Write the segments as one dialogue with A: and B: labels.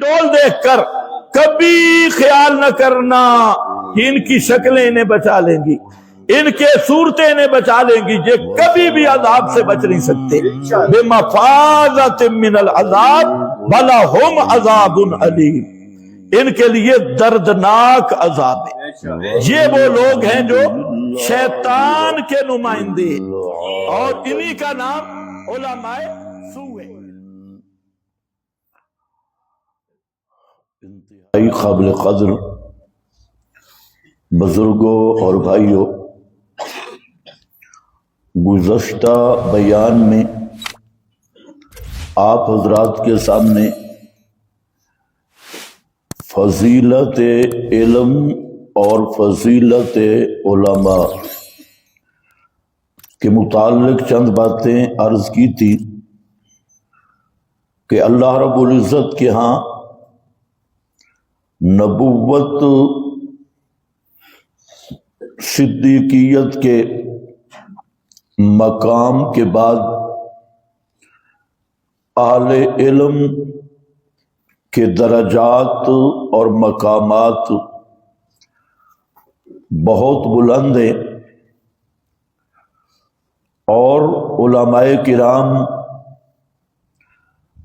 A: ڈول دیکھ کر کبھی خیال نہ کرنا کہ ان کی شکلیں انہیں بچا لیں گی، ان کے صورتیں انہیں بچا لیں گی، یہ کبھی بھی عذاب سے بچ نہیں سکتے۔ بمفازۃ من العذاب ولہم عذاب علیم، ان کے لیے دردناک عذاب ہے۔ یہ وہ لوگ ہیں جو شیطان کے نمائندے، اور انہی کا نام علماء سوء ہے۔
B: انتہائی قابل قدر بزرگوں اور بھائیوں، گزشتہ بیان میں آپ حضرات کے سامنے فضیلت علم اور فضیلت علماء کے متعلق چند باتیں عرض کی تھی کہ اللہ رب العزت کے ہاں نبوت، صدیقیت کے مقام کے بعد اہل علم کے درجات اور مقامات بہت بلند ہیں، اور علماء کرام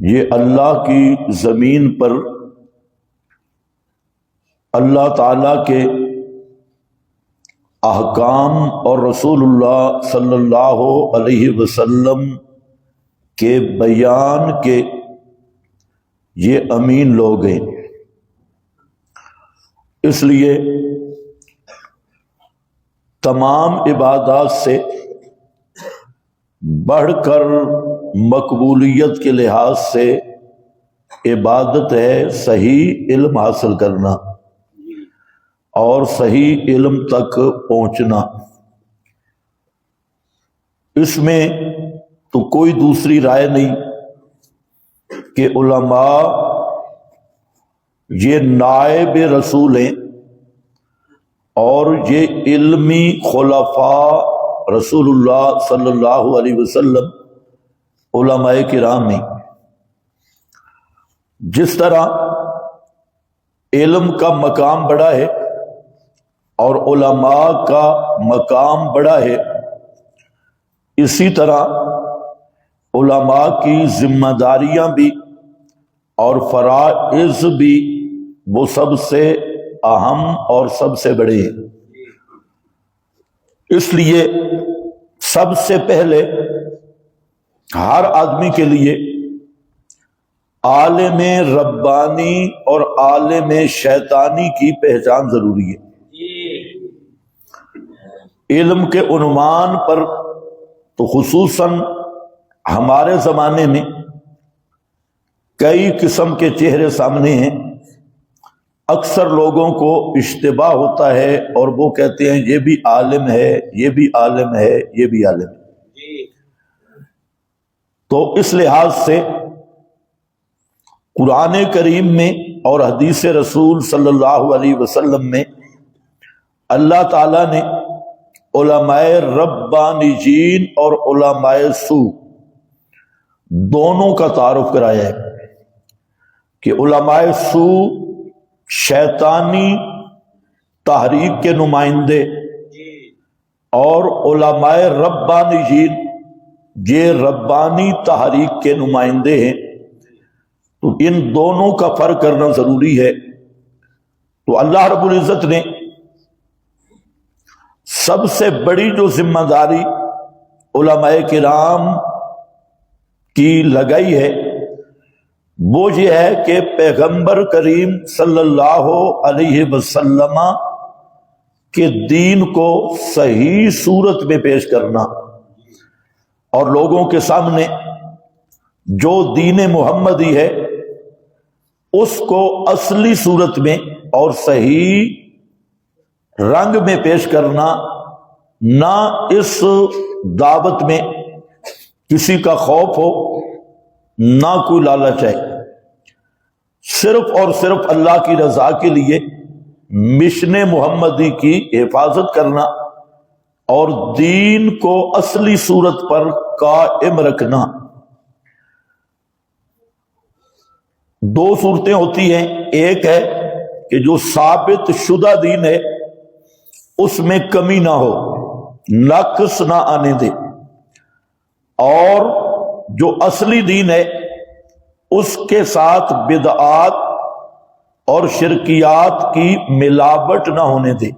B: یہ اللہ کی زمین پر اللہ تعالی کے احکام اور رسول اللہ صلی اللہ علیہ وسلم کے بیان کے یہ امین لوگ ہیں۔ اس لیے تمام عبادات سے بڑھ کر مقبولیت کے لحاظ سے عبادت ہے صحیح علم حاصل کرنا اور صحیح علم تک پہنچنا۔ اس میں تو کوئی دوسری رائے نہیں کہ علماء یہ نائب رسول ہیں، اور یہ علمی خلفاء رسول اللہ صلی اللہ علیہ وسلم علماء کرام ہیں۔ جس طرح علم کا مقام بڑا ہے اور علماء کا مقام بڑا ہے، اسی طرح علماء کی ذمہ داریاں بھی اور فرائض بھی وہ سب سے اہم اور سب سے بڑے ہیں۔ اس لیے سب سے پہلے ہر آدمی کے لیے عالم ربانی اور عالم شیطانی کی پہچان ضروری ہے۔ علم کے عنوان پر تو خصوصاً ہمارے زمانے میں کئی قسم کے چہرے سامنے ہیں۔ اکثر لوگوں کو اشتباہ ہوتا ہے اور وہ کہتے ہیں یہ بھی عالم ہے، یہ بھی عالم ہے، یہ بھی عالم ہے۔ تو اس لحاظ سے قرآن کریم میں اور حدیث رسول صلی اللہ علیہ وسلم میں اللہ تعالیٰ نے علماء ربانیین اور علماء سوء دونوں کا تعارف کرایا ہے کہ علماء سوء شیطانی تحریک کے نمائندے اور علماء ربانیین یہ ربانی تحریک کے نمائندے ہیں۔ تو ان دونوں کا فرق کرنا ضروری ہے۔ تو اللہ رب العزت نے سب سے بڑی جو ذمہ داری علماء کرام کی لگائی ہے وہ یہ ہے کہ پیغمبر کریم صلی اللہ علیہ وسلم کے دین کو صحیح صورت میں پیش کرنا، اور لوگوں کے سامنے جو دین محمدی ہے اس کو اصلی صورت میں اور صحیح رنگ میں پیش کرنا، نہ اس دعوت میں کسی کا خوف ہو نہ کوئی لالچ ہے، صرف اور صرف اللہ کی رضا کے لیے مشن محمدی کی حفاظت کرنا اور دین کو اصلی صورت پر قائم رکھنا۔ دو صورتیں ہوتی ہیں، ایک ہے کہ جو ثابت شدہ دین ہے اس میں کمی نہ ہو، نقص نہ آنے دے، اور جو اصلی دین ہے اس کے ساتھ بدعات اور شرکیات کی ملاوٹ نہ ہونے دے۔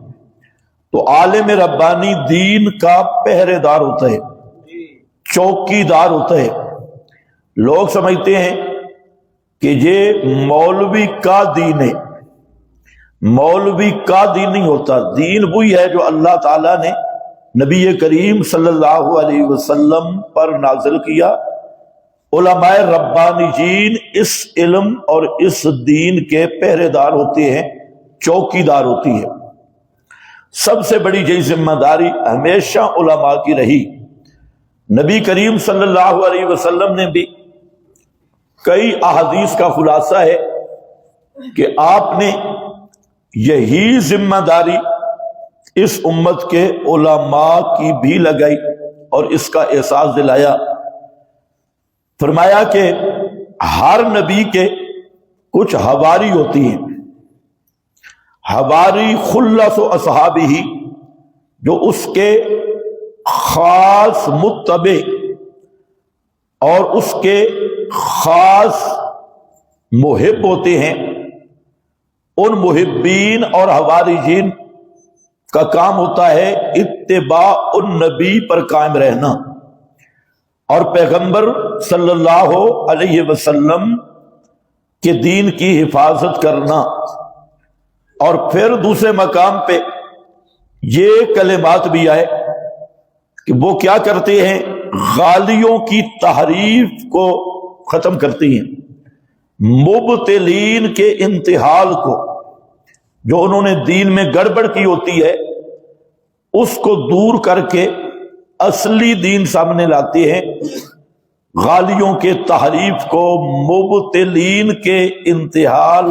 B: تو عالم ربانی دین کا پہرے دار ہوتا ہے، چوکی دار ہوتا ہے۔ لوگ سمجھتے ہیں کہ یہ مولوی کا دین ہے، مولوی کا دین نہیں ہوتا، دین وہی ہے جو اللہ تعالیٰ نے نبی کریم صلی اللہ علیہ وسلم پر نازل کیا۔ علماء ربانیین اس علم اور اس دین کے پہرے دار ہوتے ہیں، چوکی دار ہوتی ہے۔ سب سے بڑی یہی ذمہ داری ہمیشہ علماء کی رہی۔ نبی کریم صلی اللہ علیہ وسلم نے بھی کئی احادیث کا خلاصہ ہے کہ آپ نے یہی ذمہ داری اس امت کے علماء کی بھی لگائی اور اس کا احساس دلایا۔ فرمایا کہ ہر نبی کے کچھ حواری ہوتی ہیں، حواری خلص و اصحابہ، جو اس کے خاص متبع اور اس کے خاص محب ہوتے ہیں۔ ان محبین اور حواریین کا کام ہوتا ہے اتباع النبی پر قائم رہنا اور پیغمبر صلی اللہ علیہ وسلم کے دین کی حفاظت کرنا۔ اور پھر دوسرے مقام پہ یہ کلمات بھی آئے کہ وہ کیا کرتے ہیں، غالیوں کی تحریف کو ختم کرتے ہیں، مبتلین کے انتحال کو، جو انہوں نے دین میں گڑبڑ کی ہوتی ہے اس کو دور کر کے اصلی دین سامنے لاتے ہیں۔ غالیوں کے تحریف کو، مبتلین کے انتحال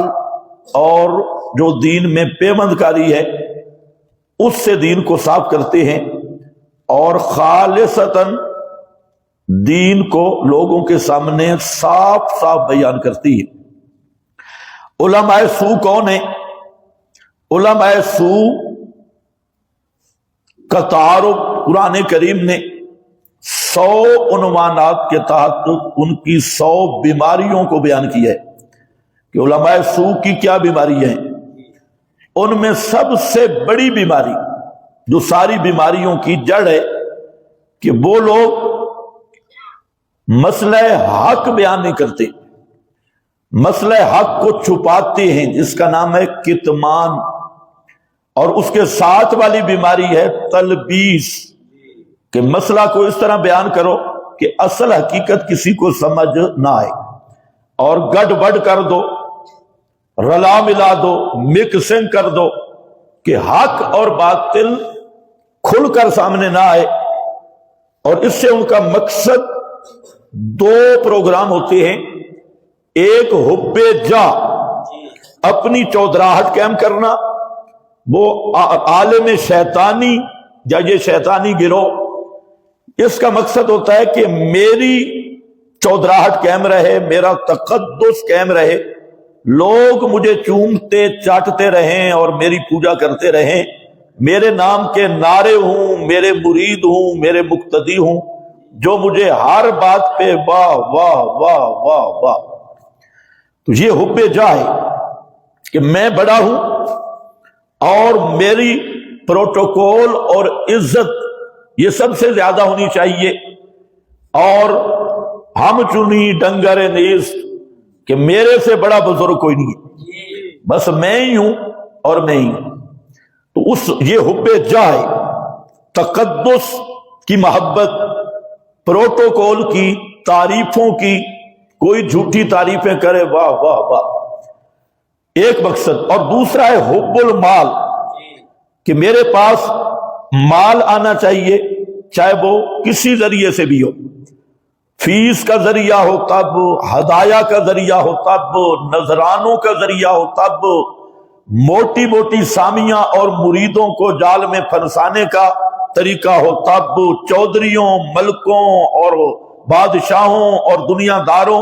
B: اور جو دین میں پیوند کاری ہے اس سے دین کو صاف کرتے ہیں اور خالصتاً دین کو لوگوں کے سامنے صاف صاف بیان کرتی ہے۔ علماء سو کون ہیں؟ علماء سو کا تعارف قرآن کریم نے 100 عنوانات کے تحت ان کی 100 بیماریوں کو بیان کیا ہے کہ علماء سو کی کیا بیماری ہیں۔ ان میں سب سے بڑی بیماری جو ساری بیماریوں کی جڑ ہے کہ وہ لوگ مسئلہ حق بیان نہیں کرتے، مسئلہ حق کو چھپاتے ہیں، جس کا نام ہے کتمان۔ اور اس کے ساتھ والی بیماری ہے تلبیس، کہ مسئلہ کو اس طرح بیان کرو کہ اصل حقیقت کسی کو سمجھ نہ آئے، اور گڑ بڑ کر دو، رلا ملا دو، مکسنگ کر دو کہ حق اور باطل کھل کر سامنے نہ آئے۔ اور اس سے ان کا مقصد دو پروگرام ہوتے ہیں، ایک حب جا، اپنی چودراہٹ قائم کرنا، وہ عالم شیطانی یا یہ شیطانی گروہ، اس کا مقصد ہوتا ہے کہ میری چودراہٹ قائم رہے، میرا تقدس قائم رہے، لوگ مجھے چومتے چاٹتے رہیں اور میری پوجا کرتے رہیں، میرے نام کے نعرے ہوں، میرے مرید ہوں، میرے مقتدی ہوں، جو مجھے ہر بات پہ واہ واہ واہ واہ واہ۔ تو یہ حب جاہ ہے کہ میں بڑا ہوں اور میری پروٹوکول اور عزت یہ سب سے زیادہ ہونی چاہیے، اور ہم چنی ڈنگر نیست، کہ میرے سے بڑا بزرگ کوئی نہیں ہے، بس میں ہی ہوں اور میں ہی ہوں۔ تو یہ حب جاہ، تقدس کی محبت، پروٹوکول کی، تعریفوں کی، کوئی جھوٹی تعریفیں کرے واہ واہ واہ، ایک مقصد۔ اور دوسرا ہے حب المال، کہ میرے پاس مال آنا چاہیے، چاہے وہ کسی ذریعے سے بھی ہو، فیس کا ذریعہ ہو تب، ہدایہ کا ذریعہ ہو تب، نذرانوں کا ذریعہ ہو تب، موٹی موٹی سامیاں اور مریدوں کو جال میں پھنسانے کا طریقہ ہو تب، چودھریوں، ملکوں اور بادشاہوں اور دنیا داروں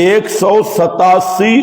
B: 187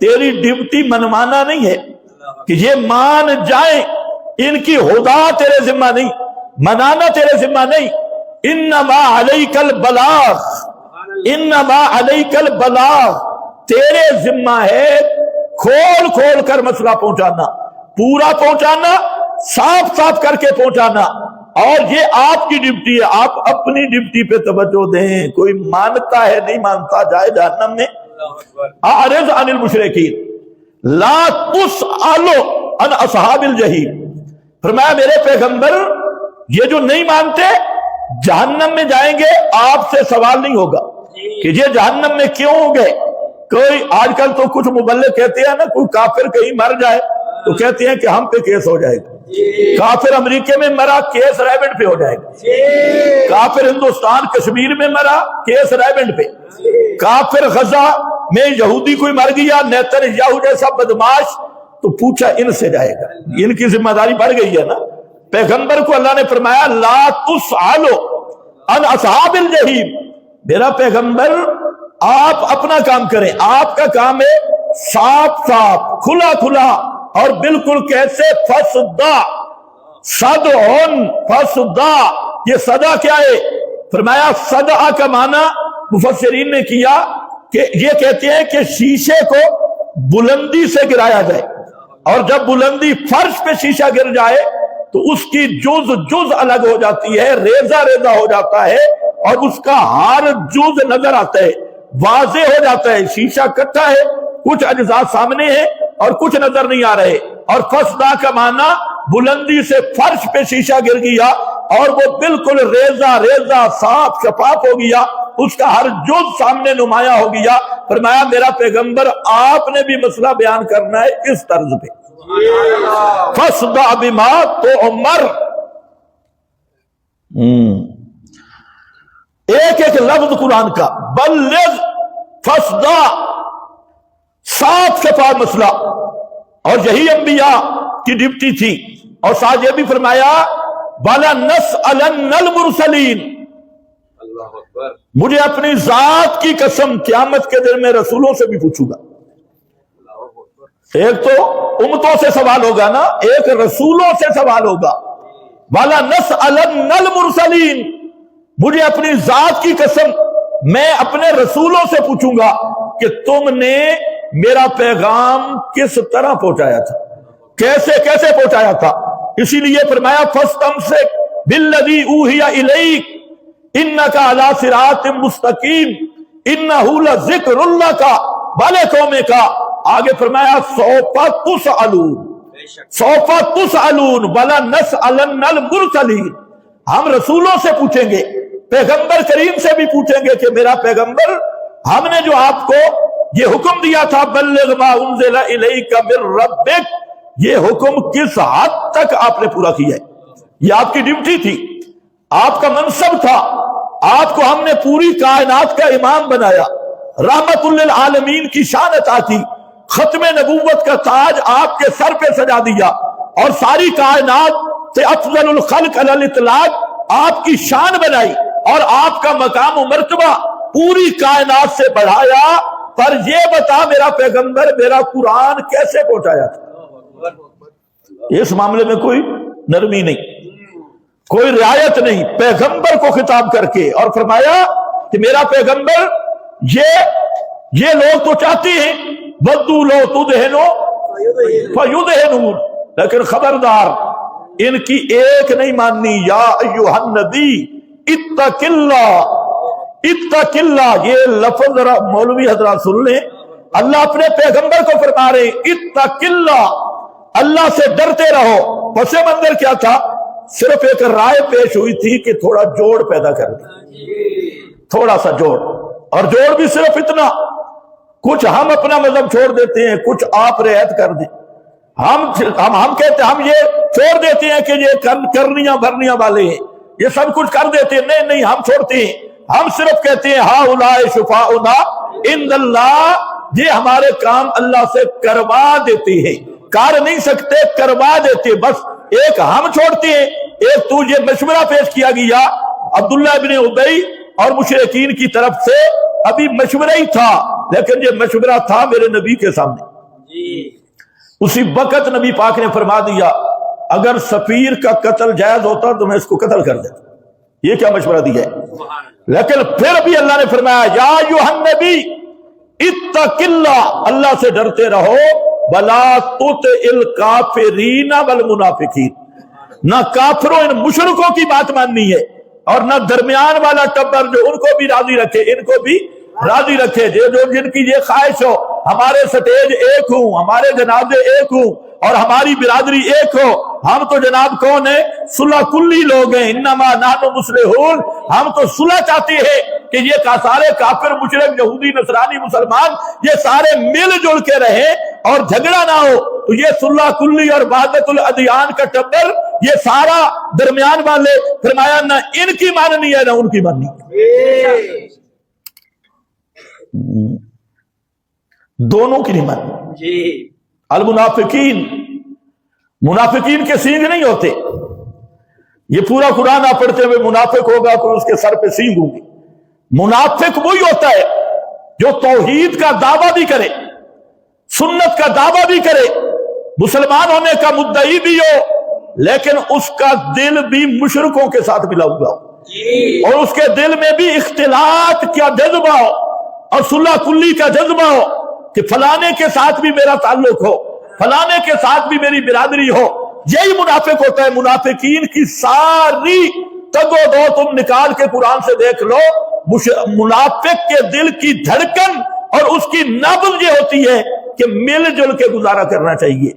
A: تیری ڈیوٹی منوانا نہیں ہے کہ یہ مان جائیں، ان کی ہدا تیرے ذمہ نہیں، منانا تیرے ذمہ نہیں. انما علیک البلاغ، انما علیک البلاغ، تیرے ذمہ ہے کھول کھول کر مسئلہ پہنچانا، پورا پہنچانا، صاف صاف کر کے پہنچانا. اور یہ آپ کی ڈیوٹی ہے، آپ اپنی ڈیوٹی پہ توجہ دیں. کوئی مانتا ہے نہیں مانتا جائے جہنم میں. اعرض عن المشرکین لا تسأل عن اصحاب الجحیم. فرمایا میرے پیغمبر یہ جو نہیں مانتے جہنم میں جائیں گے، آپ سے سوال نہیں ہوگا کہ یہ جہنم میں کیوں ہو گئے. کوئی آج کل تو کچھ مبلغ کہتے ہیں نا، کوئی کافر کہیں مر جائے تو کہتے ہیں کہ ہم پہ کیس ہو جائے گا. کافر امریکہ میں مرا، کیس ریبنٹ پہ ہو جائے گا. کافر ہندوستان کشمیر میں مرا، کیس ریبنٹ پہ. کافر غزہ میں یہودی کوئی مر گیا، نیتن یاہو جیسا بدماش، تو پوچھا ان سے جائے گا. ان کی ذمہ داری بڑھ گئی ہے نا. پیغمبر کو اللہ نے فرمایا لا تسألو عن اصحاب الجحیم. میرا پیغمبر آپ اپنا کام کریں، آپ کا کام ہے صاف صاف کھلا کھلا اور بالکل کیسے فصدا صدعن فصدا. یہ صدا کیا ہے؟ فرمایا صدع کا معنی مفسرین نے کیا کہ یہ کہتے ہیں کہ شیشے کو بلندی سے گرایا جائے، اور جب بلندی فرش پہ شیشہ گر جائے تو اس کی جز جز الگ ہو جاتی ہے، ریزہ ریزہ ہو جاتا ہے، اور اس کا ہر جز نظر آتا ہے، واضح ہو جاتا ہے. شیشہ کٹھا ہے، کچھ اجزاء سامنے ہیں اور کچھ نظر نہیں آ رہے. اور فسدا کا معنی بلندی سے فرش پہ شیشہ گر گیا اور وہ بالکل ریزہ ریزہ صاف شفاف ہو گیا، اس کا ہر جز سامنے نمایاں ہو گیا. فرمایا میرا پیغمبر آپ نے بھی مسئلہ بیان کرنا ہے اس طرز پہ. فصدع بما تؤمر. ایک ایک لفظ قرآن کا بلغ فصدع، صاف شفاف مسئلہ. اور یہی انبیاء کی ڈیوٹی تھی. اور ساتھ یہ بھی فرمایا وَلَنَسْأَلَنَّ الْمُرْسَلِينَ. مجھے اپنی ذات کی قسم قیامت کے دن میں رسولوں سے بھی پوچھوں گا. ایک تو امتوں سے سوال ہوگا نا، ایک رسولوں سے سوال ہوگا. وَلَنَسْأَلَنَّ الْمُرْسَلِينَ. مجھے اپنی ذات کی قسم میں اپنے رسولوں سے پوچھوں گا کہ تم نے میرا پیغام کس طرح پہنچایا تھا، کیسے کیسے پہنچایا تھا. اسی لیے فرمایا فَاسْتَمْسِكْ بِالَّذِي أُوحِيَ إِلَيْكَ إِنَّكَ عَلَىٰ صِرَاطٍ مُسْتَقِيمٍ إِنَّهُ لَذِكْرٌ لَكَ وَلِقَوْمِكَ. آگے فرمایا سوف تسألون وَلَنَسْأَلَنَّ الْمُرْسَلِينَ. ہم رسولوں سے پوچھیں گے، پیغمبر کریم سے بھی پوچھیں گے کہ میرا پیغمبر ہم نے جو آپ کو یہ حکم دیا تھا بلغ ما انزل الیک من ربک، یہ حکم کس حد تک آپ نے پورا کیا ہے. یہ آپ کی ڈیوٹی تھی، آپ کا منصب تھا. آپ کو ہم نے پوری کائنات کا امام بنایا، رحمت للعالمین کی شان عطا کی، ختم نبوت کا تاج آپ کے سر پہ سجا دیا، اور ساری کائنات سے افضل الخلق علی الاطلاق آپ کی شان بنائی، اور آپ کا مقام و مرتبہ پوری کائنات سے بڑھایا. پر یہ بتا میرا پیغمبر میرا قرآن کیسے پہنچایا تھا. اس معاملے میں کوئی نرمی نہیں، کوئی رعایت نہیں. پیغمبر کو خطاب کر کے اور فرمایا کہ میرا پیغمبر یہ لوگ تو چاہتے ہیں بدو لو تدہنو فیدہنون، لیکن خبردار ان کی ایک نہیں ماننی. یا ایھا النبی اتق اللہ، اتق اللہ. یہ لفظ ذرا مولوی حضرات سن لیں. اللہ اپنے پیغمبر کو فرما رہے اتق اللہ، اللہ سے ڈرتے رہو. پس منظر کیا تھا؟ صرف ایک رائے پیش ہوئی تھی کہ تھوڑا جوڑ پیدا کر دیں، تھوڑا سا جوڑ. اور جوڑ بھی صرف اتنا، کچھ ہم اپنا مذہب چھوڑ دیتے ہیں، کچھ آپ رعایت کر دیں. ہم کہتے ہیں ہم یہ چھوڑ دیتے ہیں کہ یہ کرنیاں بھرنیاں والے ہیں، یہ سب کچھ کر دیتے ہیں. نہیں ہم چھوڑتے ہیں. ہم صرف کہتے ہیں ہا اولئک شفاؤنا عند اللہ، یہ ہمارے کام اللہ سے کروا دیتے ہیں. کر نہیں سکتے، کروا دیتے. بس ایک ہم چھوڑتے ہیں. ایک تو یہ مشورہ پیش کیا گیا عبداللہ ابن ابی اور مشرکین کی طرف سے، ابھی مشورہ ہی تھا لیکن یہ مشورہ تھا میرے نبی کے سامنے۔ اسی وقت نبی پاک نے فرما دیا اگر سفیر کا قتل جائز ہوتا تو میں اس کو قتل کر دیتا۔ یہ کیا مشورہ دیا ہے؟ لیکن پھر بھی اللہ نے فرمایا یا ایھا النبی اتق اللہ، اللہ سے ڈرتے رہو، ولا تطع الکافرین والمنافقین، نہ کافروں ان مشرکوں کی بات ماننی ہے اور نہ درمیان والا ٹبر جو ان کو بھی راضی رکھے ان کو بھی راضی رکھے، جو جن کی یہ خواہش ہو ہمارے سٹیج ایک ہوں، ہمارے جنازے ایک ہوں اور ہماری برادری ایک ہو۔ ہم تو جناب کون ہیں؟ صلح کلی لوگ ہیں، انما نحن مصلحون، ہم تو صلح چاہتے ہیں کہ یہ سارے کافر مشرک یہودی نصرانی مسلمان یہ سارے مل جل کے رہیں اور جھگڑا نہ ہو۔ تو یہ صلح کلی اور وحدت الادیان کا ٹبر یہ سارا درمیان والے، فرمایا نہ ان کی ماننی ہے نہ ان کی ماننی ہے، دونوں کی نہیں ماننی۔ المنافقین، منافقین کے سینگ نہیں ہوتے، یہ پورا قرآن آپ پڑھتے ہوئے منافق ہوگا کوئی اس کے سر پہ سینگ ہوگی۔ منافق وہی ہوتا ہے جو توحید کا دعویٰ بھی کرے، سنت کا دعویٰ بھی کرے، مسلمان ہونے کا مدعی بھی ہو، لیکن اس کا دل بھی مشرکوں کے ساتھ ملا ہوا ہو اور اس کے دل میں بھی اختلاط کا جذبہ ہو اور صلح کلی کا جذبہ ہو کہ فلانے کے ساتھ بھی میرا تعلق ہو، فلانے کے ساتھ بھی میری برادری ہو۔ یہی منافق ہوتا ہے۔ منافقین کی ساری تگ و دو تم نکال کے قرآن سے دیکھ لو، منافق کے دل کی دھڑکن اور اس کی نبض یہ ہوتی ہے کہ مل جل کے گزارا کرنا چاہیے،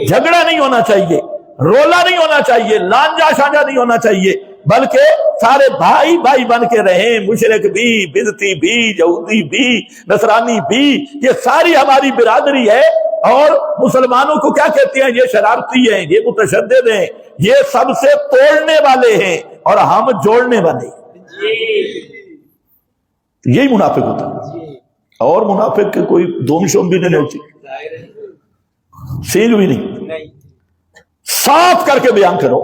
A: جھگڑا نہیں ہونا چاہیے، رولا نہیں ہونا چاہیے، لانجا شانجا نہیں ہونا چاہیے، بلکہ سارے بھائی بھائی بن کے رہیں، مشرک بھی، بدعتی بھی، یہودی بھی، نصرانی بھی، یہ ساری ہماری برادری ہے۔ اور مسلمانوں کو کیا کہتے ہیں؟ یہ شرارتی ہیں، یہ متشدد ہیں، یہ سب سے توڑنے والے ہیں اور ہم جوڑنے والے ہیں۔ یہی منافق ہوتا ہے۔ اور منافق کے کوئی دوم شوم بھی نہیں ہوتی، سینگ بھی نہیں، صاف کر کے بیان کرو۔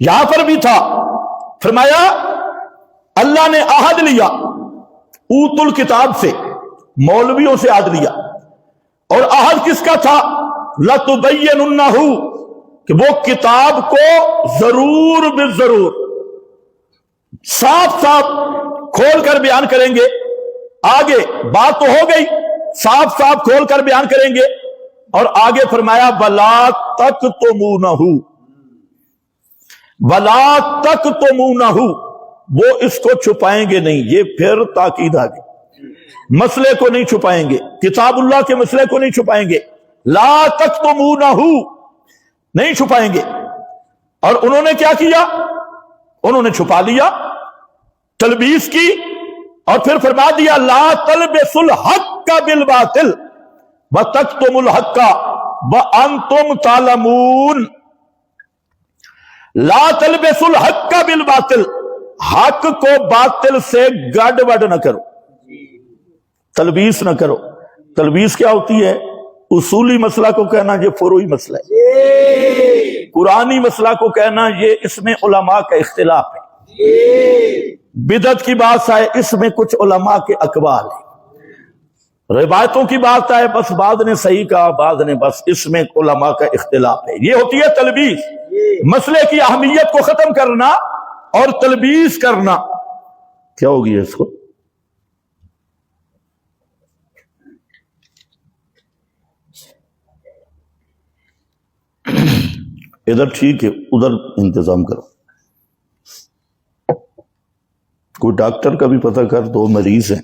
A: یہاں پر بھی تھا، فرمایا اللہ نے عہد لیا اوت الکتاب سے، مولویوں سے عہد لیا، اور عہد کس کا تھا؟ لَتُبَيِّنُنَّهُ، کہ وہ کتاب کو ضرور بالضرور صاف صاف کھول کر بیان کریں گے۔ آگے بات تو ہو گئی، صاف صاف کھول کر بیان کریں گے، اور آگے فرمایا وَلَا تَكْتُمُونَهُ، وَلَا تَكْتُمُونَهُ، وہ اس کو چھپائیں گے نہیں۔ یہ پھر تاکید آ گئی، مسئلے کو نہیں چھپائیں گے، کتاب اللہ کے مسئلے کو نہیں چھپائیں گے، لا تکتمونہ، نہیں چھپائیں گے۔ اور انہوں نے کیا کیا؟ انہوں نے چھپا لیا، تلبیس کی، اور پھر فرما دیا لا تلبسوا الحق بالباطل وتکتموا الحق وانتم تعلمون، لا تلبسوا الحق بالباطل، حق کو باطل سے گڑبڑ نہ کرو، تلبیس نہ کرو۔ تلبیس کیا ہوتی ہے؟ اصولی مسئلہ کو کہنا یہ فروعی مسئلہ ہے، قرآنی مسئلہ کو کہنا یہ اس میں علماء کا اختلاف ہے، بدعت کی بات آئے اس میں کچھ علماء کے اقوال ہیں، روایتوں کی بات آئے بس بعض نے صحیح کہا بعض نے بس، اس میں علماء کا اختلاف ہے۔ یہ ہوتی ہے تلبیس، مسئلے کی اہمیت کو ختم کرنا اور تلبیس کرنا۔ کیا ہوگی اس کو؟ ادھر ٹھیک ہے، ادھر انتظام کرو، کوئی ڈاکٹر کا بھی پتہ کر، دو مریض ہیں۔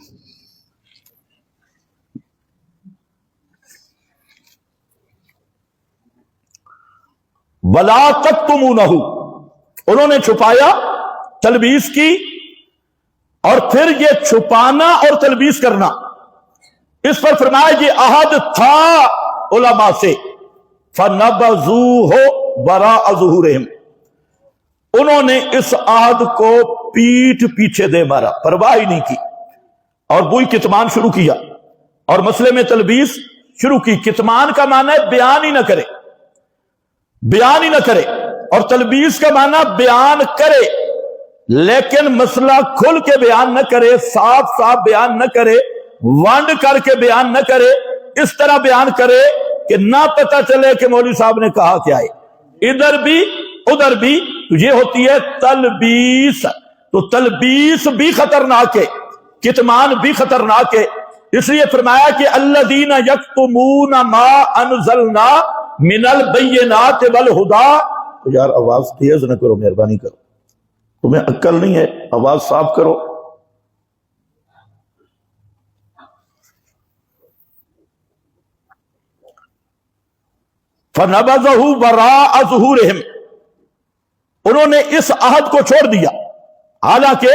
A: وَلَا تَكْتُمُونَهُ، انہوں نے چھپایا، تلبیس کی، اور پھر یہ چھپانا اور تلبیس کرنا، اس پر فرمایا یہ عہد تھا علماء سے، فَنَبَذُوهُ وَرَاءَ ظُهُورِهِمْ، انہوں نے اس عہد کو پیٹھ پیچھے دے مارا، پرواہ ہی نہیں کی، اور وہی کتمان شروع کیا اور مسئلے میں تلبیس شروع کی۔ کتمان کا معنی ہے بیان ہی نہ کرے، بیان ہی نہ کرے، اور تلبیس کا معنی بیان کرے لیکن مسئلہ کھل کے بیان نہ کرے، صاف صاف بیان نہ کرے، وانڈ کر کے بیان نہ کرے، اس طرح بیان کرے کہ نہ پتہ چلے کہ مولوی صاحب نے کہا کیا ہے، ادھر بھی ادھر بھی، یہ ہوتی ہے تلبیس۔ تو تلبیس بھی خطرناک ہے، کتمان بھی خطرناک ہے، اس لیے فرمایا کہ الذین یکتمون ما انزلنا من البینات والہدی۔ یار آواز تیز نہ کرو، مہربانی کرو، تمہیں عقل نہیں ہے، آواز صاف کرو۔ فَنَبَذَهُ وَرَاءَ ظُهُورِهِمْ، انہوں نے اس عہد کو چھوڑ دیا، حالانکہ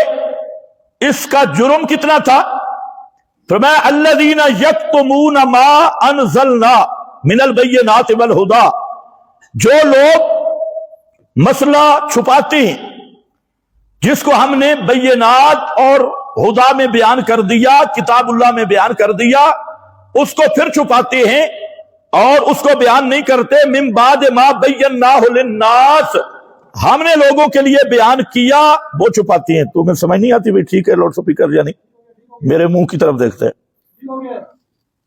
A: اس کا جرم کتنا تھا؟ فرمایا الذین یکتمون ما انزلنا من البینات والہدی، جو لوگ مسئلہ چھپاتے ہیں جس کو ہم نے بینات اور ہدا میں بیان کر دیا، کتاب اللہ میں بیان کر دیا، اس کو پھر چھپاتے ہیں اور اس کو بیان نہیں کرتے۔ من بعد ما بیناہ للناس، ہم نے لوگوں کے لیے بیان کیا، وہ چھپاتی ہیں۔ تمہیں سمجھ نہیں آتی؟ بھائی ٹھیک ہے، لاؤڈ سپیکر یا نہیں، میرے منہ کی طرف دیکھتے ہیں،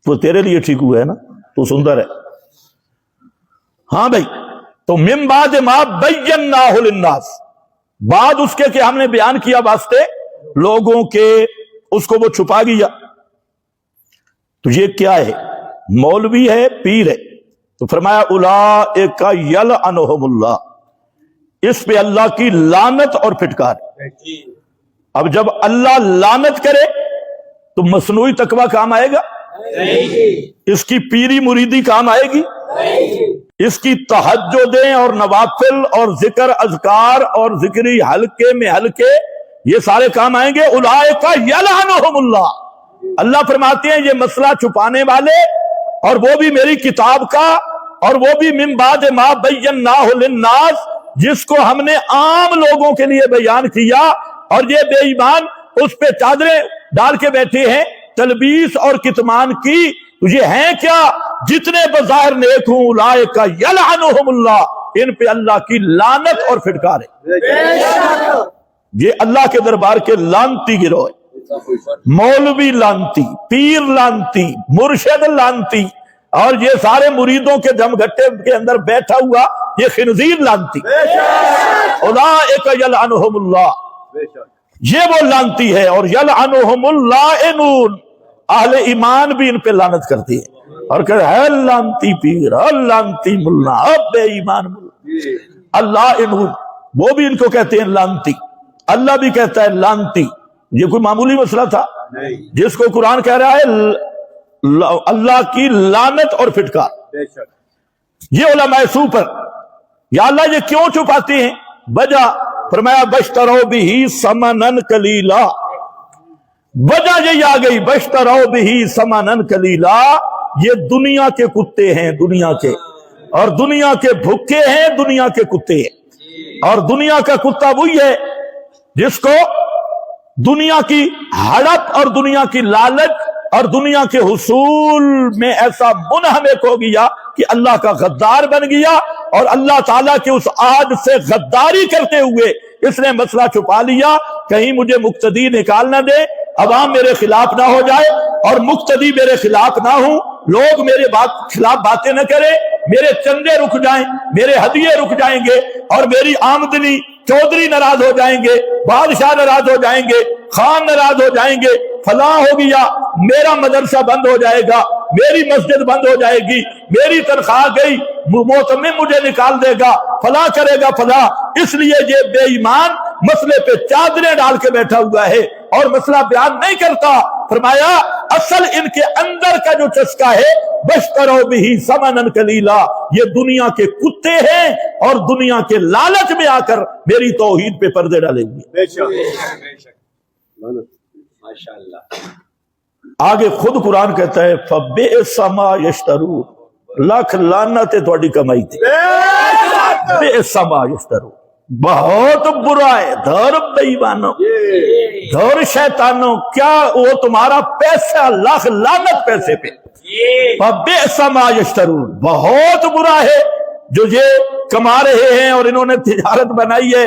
A: وہ تیرے لیے ٹھیک ہوا ہے نا، تو سندر ہے۔ ہاں بھائی، تو من بعد ما بیناہ للناس، بعد اس کے کہ ہم نے بیان کیا واسطے لوگوں کے، اس کو وہ چھپا گیا۔ تو یہ کیا ہے؟ مولوی ہے، پیر ہے۔ تو فرمایا اولئک یلعنہم اللہ، اس پہ اللہ کی لعنت اور پھٹکار۔ اب جب اللہ لعنت کرے تو مصنوعی تقویٰ کام آئے گا؟ اس کی پیری مریدی کام آئے گی؟ اس کی تہجدیں اور نوافل اور ذکر اذکار اور ذکری حلقے میں حلقے، یہ سارے کام آئیں گے؟ اولئک یلعنہم اللہ، اللہ فرماتے ہیں یہ مسئلہ چھپانے والے، اور وہ بھی میری کتاب کا، اور وہ بھی من بعد ما بیناہ للناس، جس کو ہم نے عام لوگوں کے لیے بیان کیا، اور یہ بے ایمان اس پہ چادریں ڈال کے بیٹھے ہیں تلبیس اور کتمان کی۔ تو یہ ہیں کیا؟ جتنے بظاہر نیک ہوں، اولئک یلعنہم اللہ، ان پہ اللہ کی لعنت اور پھٹکار ہے۔ یہ اللہ کے دربار کے لعنتی گروہ ہے، مولوی لعنتی، پیر لعنتی، مرشد لعنتی، اور یہ سارے مریدوں کے جم گھٹے کے اندر بیٹھا ہوا یہ خنزیر لعنتی۔ اولئک یلعنہم اللہ، یہ وہ لعنتی ہے، اور یلعنہم اللاعنون، اہل ایمان بھی ان پہ لعنت کرتی ہے اور کہ ہے لعنتی پیر، لعنتی ملا، بے ایمان ملا، اللاعنون، وہ بھی ان کو کہتے ہیں لعنتی، اللہ بھی کہتا ہے لعنتی۔ یہ کوئی معمولی مسئلہ تھا جس کو قرآن کہہ رہا ہے اللہ کی لعنت اور پھٹکار۔ یہ علماء سو پر، یا اللہ یہ کیوں چھپاتے ہیں؟ وجہ فرمایا بشتروا بہ ثمنا قلیلا، وجہ یہی آ گئی، بشتروا بہ ثمنا قلیلا، یہ دنیا کے کتے ہیں، دنیا کے، اور دنیا کے بھوکے ہیں، دنیا کے کتے ہیں۔ اور دنیا کا کتا وہی ہے جس کو دنیا کی ہڑپ اور دنیا کی لالچ اور دنیا کے حصول میں ایسا منہمک ہو گیا کہ اللہ کا غدار بن گیا، اور اللہ تعالیٰ کے اس عہد سے غداری کرتے ہوئے اس نے مسئلہ چھپا لیا، کہیں مجھے مقتدی نکال نہ دے، عوام میرے خلاف نہ ہو جائے، اور مقتدی میرے خلاف نہ ہوں، لوگ میرے خلاف باتیں نہ کریں، میرے چندے رک جائیں، میرے ہدیے رک جائیں گے، اور میری آمدنی، چودھری ناراض ہو جائیں گے، بادشاہ ناراض ہو جائیں گے، خان ناراض ہو جائیں گے، فلاں ہو گیا، میرا مدرسہ بند ہو جائے گا، میری مسجد بند ہو جائے گی، میری تنخواہ گئی، محتمم مجھے نکال دے گا، فلاں کرے گا فلاں۔ اس لیے یہ بے ایمان مسئلے پہ چادریں ڈال کے بیٹھا ہوا ہے اور مسئلہ بیان نہیں کرتا۔ فرمایا اصل ان کے اندر کا جو چسکا ہے، بشتروا بہ ثمنا قلیلا، یہ دنیا کے کتے ہیں اور دنیا کے لالچ میں آ کر میری توحید پہ پردے ڈالے ہوئے۔ آگے خود قرآن کہتا ہے فَبِئْسَ مَا يَشْتَرُونَ، لاکھ لعنت ہے تھوڑی کمائی تھی، بِئْسَ مَا يَشْتَرُونَ، بہت برا ہے، دھر بے ایمانوں، دھر شیطانوں، کیا وہ تمہارا پیسہ، لاکھ لعنت پیسے پہ، فَبِئْسَ مَا يَشْتَرُونَ، بہت برا ہے جو یہ کما رہے ہیں، اور انہوں نے تجارت بنائی ہے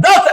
A: 10